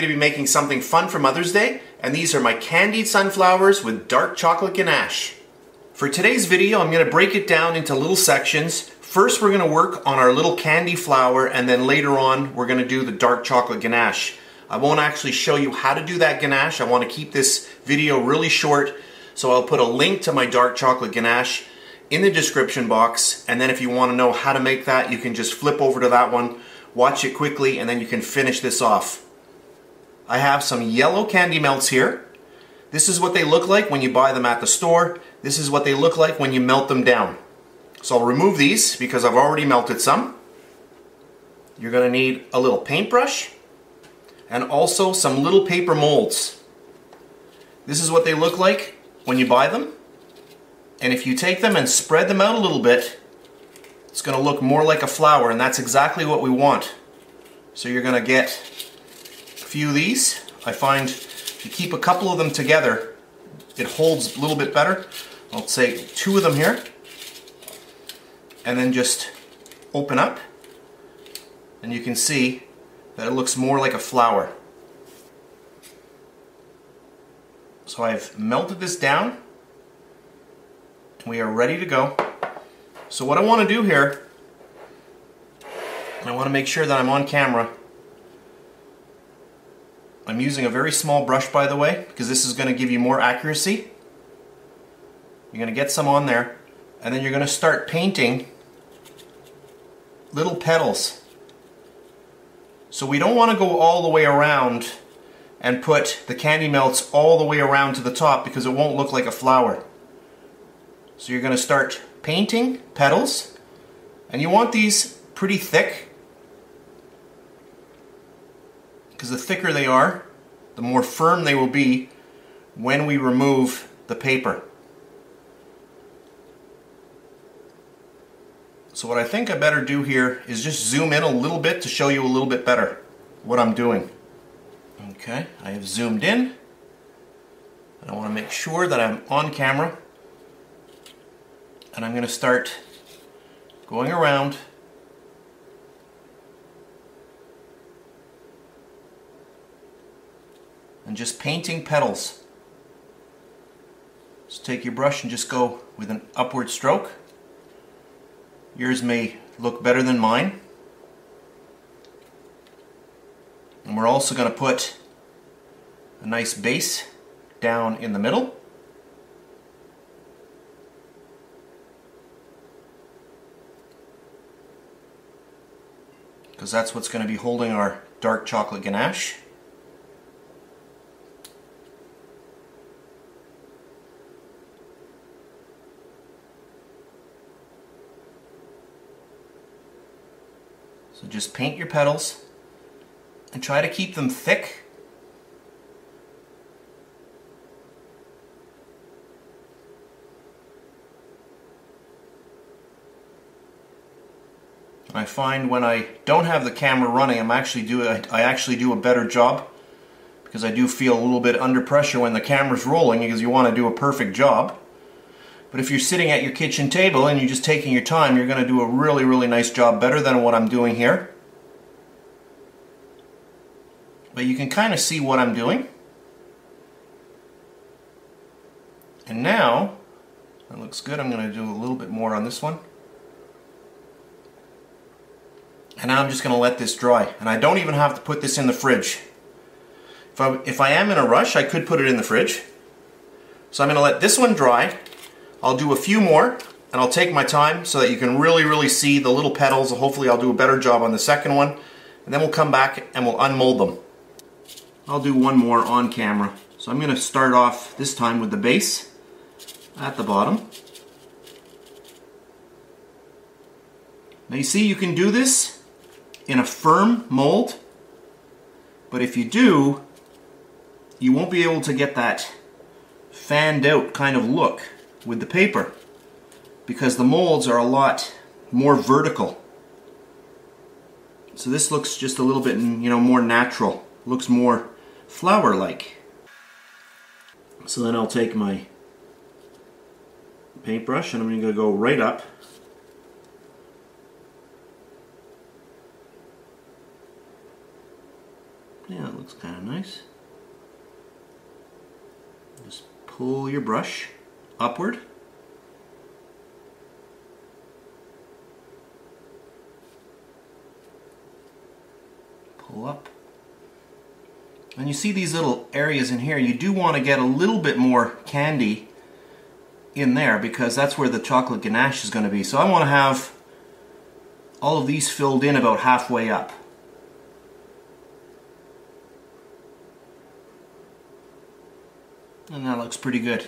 to be making something fun for Mother's Day, and these are my candied sunflowers with dark chocolate ganache. For today's video, I'm going to break it down into little sections. First, we're going to work on our little candy flower, and then later on, we're going to do the dark chocolate ganache. I won't actually show you how to do that ganache. I want to keep this video really short, so I'll put a link to my dark chocolate ganache in the description box, and then if you want to know how to make that, you can just flip over to that one, watch it quickly, and then you can finish this off. I have some yellow candy melts here. This is what they look like when you buy them at the store. This is what they look like when you melt them down. So I'll remove these because I've already melted some. You're going to need a little paintbrush and also some little paper molds. This is what they look like when you buy them. And if you take them and spread them out a little bit, it's going to look more like a flower, and that's exactly what we want. So you're going to get a few of these. I find if you keep a couple of them together, it holds a little bit better. I'll say 2 of them here. And then just open up, and you can see that it looks more like a flower. So I've melted this down. We are ready to go. So what I want to do here, and I want to make sure that I'm on camera. I'm using a very small brush, by the way, because this is going to give you more accuracy. You're going to get some on there, and then you're going to start painting little petals. So we don't want to go all the way around and put the candy melts all the way around to the top, because it won't look like a flower. So you're going to start painting petals, and you want these pretty thick, because the thicker they are, the more firm they will be when we remove the paper. So what I think I better do here is just zoom in a little bit to show you a little bit better what I'm doing. Okay, I have zoomed in, and I want to make sure that I'm on camera. And I'm going to start going around and just painting petals. So take your brush and just go with an upward stroke. Yours may look better than mine. And we're also going to put a nice base down in the middle. Because that's what's going to be holding our dark chocolate ganache. So just paint your petals and try to keep them thick. I find when I don't have the camera running, I actually do a better job, because I do feel a little bit under pressure when the camera's rolling, because you want to do a perfect job. But if you're sitting at your kitchen table and you're just taking your time, you're going to do a really, really nice job, better than what I'm doing here. But you can kind of see what I'm doing. And now, that looks good. I'm going to do a little bit more on this one. And now I'm just going to let this dry. And I don't even have to put this in the fridge. If I am in a rush, I could put it in the fridge. So I'm going to let this one dry. I'll do a few more, and I'll take my time so that you can really, really see the little petals. Hopefully I'll do a better job on the second one. And then we'll come back and we'll unmold them. I'll do one more on camera. So I'm going to start off this time with the base at the bottom. Now you see, you can do this in a firm mold, but if you do, you won't be able to get that fanned out kind of look with the paper, because the molds are a lot more vertical. So this looks just a little bit, more natural. Looks more flower-like. So then I'll take my paintbrush and I'm going to go right up. Yeah, that looks kind of nice. Just pull your brush upward. Pull up. And you see these little areas in here, you do want to get a little bit more candy in there because that's where the chocolate ganache is going to be. So I want to have all of these filled in about halfway up. And that looks pretty good.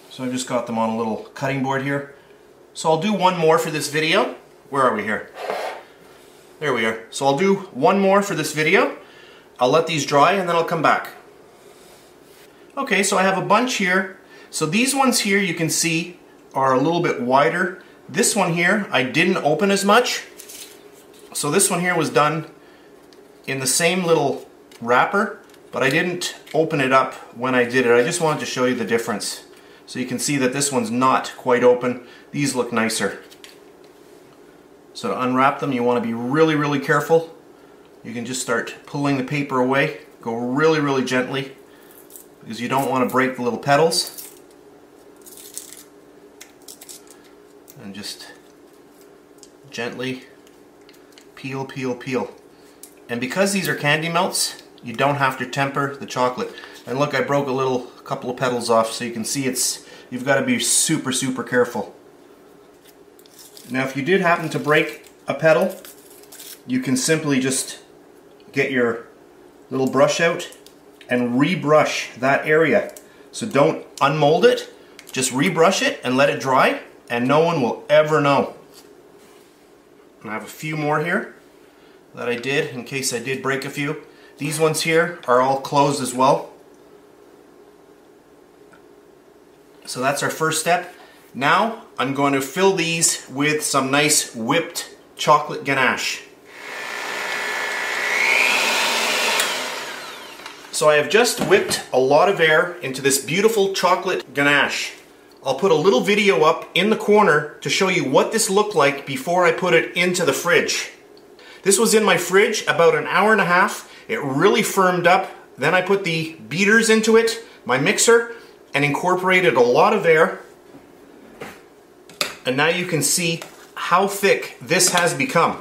So I've just got them on a little cutting board here. So I'll do one more for this video. Where are we here? There we are. So I'll do one more for this video. I'll let these dry and then I'll come back. Okay, so I have a bunch here. So these ones here you can see are a little bit wider. This one here I didn't open as much. So this one here was done in the same little wrapper, but I didn't open it up when I did it. I just wanted to show you the difference. So you can see that this one's not quite open. These look nicer. So to unwrap them, you want to be really, really careful. You can just start pulling the paper away. Go really, really gently because you don't want to break the little petals. And just gently peel, peel, peel. And because these are candy melts, you don't have to temper the chocolate. And look, I broke a couple of petals off, so you can see you've got to be super, super careful. Now if you did happen to break a petal, you can simply just get your little brush out and rebrush that area. So don't unmold it, just rebrush it and let it dry, and no one will ever know. And I have a few more here that I did in case I did break a few. These ones here are all closed as well. So that's our first step. Now I'm going to fill these with some nice whipped chocolate ganache. So I have just whipped a lot of air into this beautiful chocolate ganache. I'll put a little video up in the corner to show you what this looked like before I put it into the fridge. This was in my fridge about an hour and a half. It really firmed up. Then I put the beaters into it, my mixer, and incorporated a lot of air. And now you can see how thick this has become.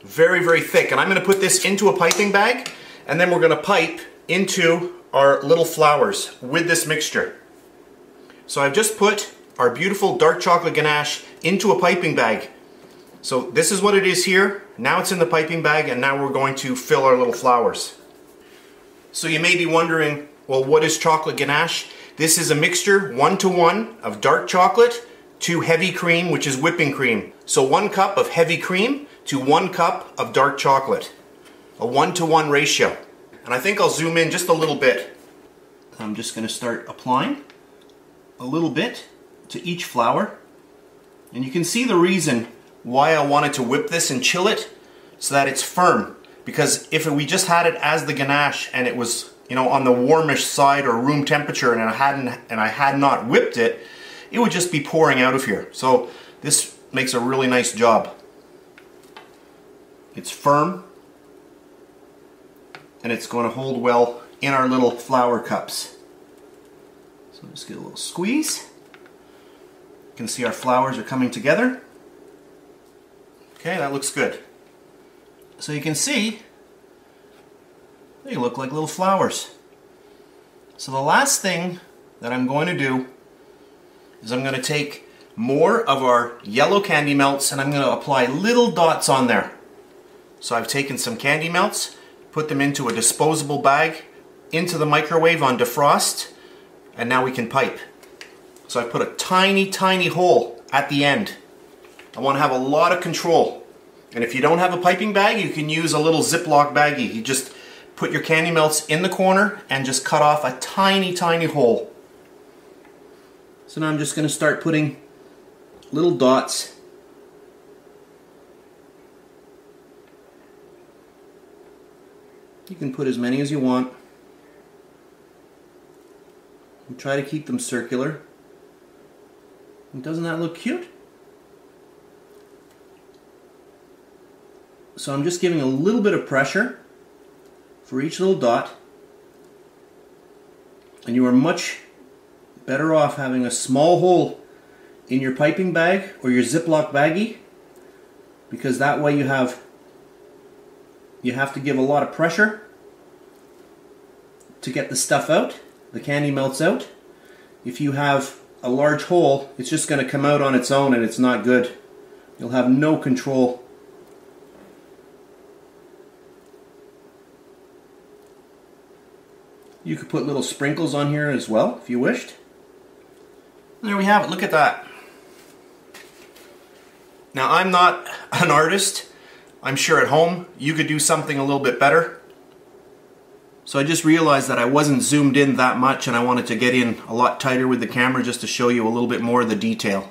Very, very thick. And I'm going to put this into a piping bag, and then we're going to pipe into our little flowers with this mixture. So I've just put our beautiful dark chocolate ganache into a piping bag. So this is what it is here. Now it's in the piping bag, and now we're going to fill our little flowers. So you may be wondering, well, what is chocolate ganache? This is a mixture 1-to-1 of dark chocolate to heavy cream, which is whipping cream. So 1 cup of heavy cream to 1 cup of dark chocolate. A 1-to-1 ratio. And I think I'll zoom in just a little bit. I'm just going to start applying a little bit to each flower. And you can see the reason why I wanted to whip this and chill it so that it's firm. Because if we just had it as the ganache and it was, you know, on the warmish side or room temperature and I had not whipped it, it would just be pouring out of here. So this makes a really nice job. It's firm and it's going to hold well in our little flower cups. So just get a little squeeze. You can see our flowers are coming together. Okay, that looks good. So you can see they look like little flowers. So the last thing that I'm going to do is I'm going to take more of our yellow candy melts and I'm going to apply little dots on there. So I've taken some candy melts, put them into a disposable bag, into the microwave on defrost, and now we can pipe. So I put a tiny, tiny hole at the end. I want to have a lot of control. And if you don't have a piping bag, you can use a little Ziploc baggie. You just put your candy melts in the corner and just cut off a tiny, tiny hole. So now I'm just going to start putting little dots. You can put as many as you want. And try to keep them circular. And doesn't that look cute? So I'm just giving a little bit of pressure for each little dot. And you are much better off having a small hole in your piping bag or your Ziploc baggie, because that way you have to give a lot of pressure to get the stuff out. The candy melts out. If you have a large hole, it's just going to come out on its own and it's not good. You'll have no control. You could put little sprinkles on here as well if you wished. There we have it, look at that. Now I'm not an artist. I'm sure at home you could do something a little bit better. So I just realized that I wasn't zoomed in that much and I wanted to get in a lot tighter with the camera just to show you a little bit more of the detail.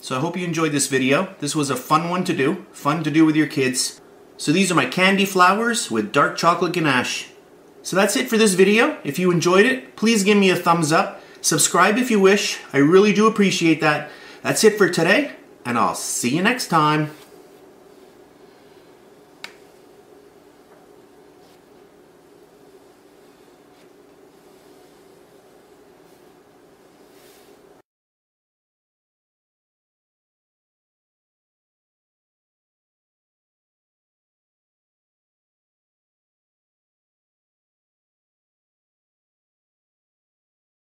So I hope you enjoyed this video. This was a fun one to do. Fun to do with your kids. So these are my candy flowers with dark chocolate ganache. So that's it for this video. If you enjoyed it, please give me a thumbs up. Subscribe if you wish. I really do appreciate that. That's it for today, and I'll see you next time.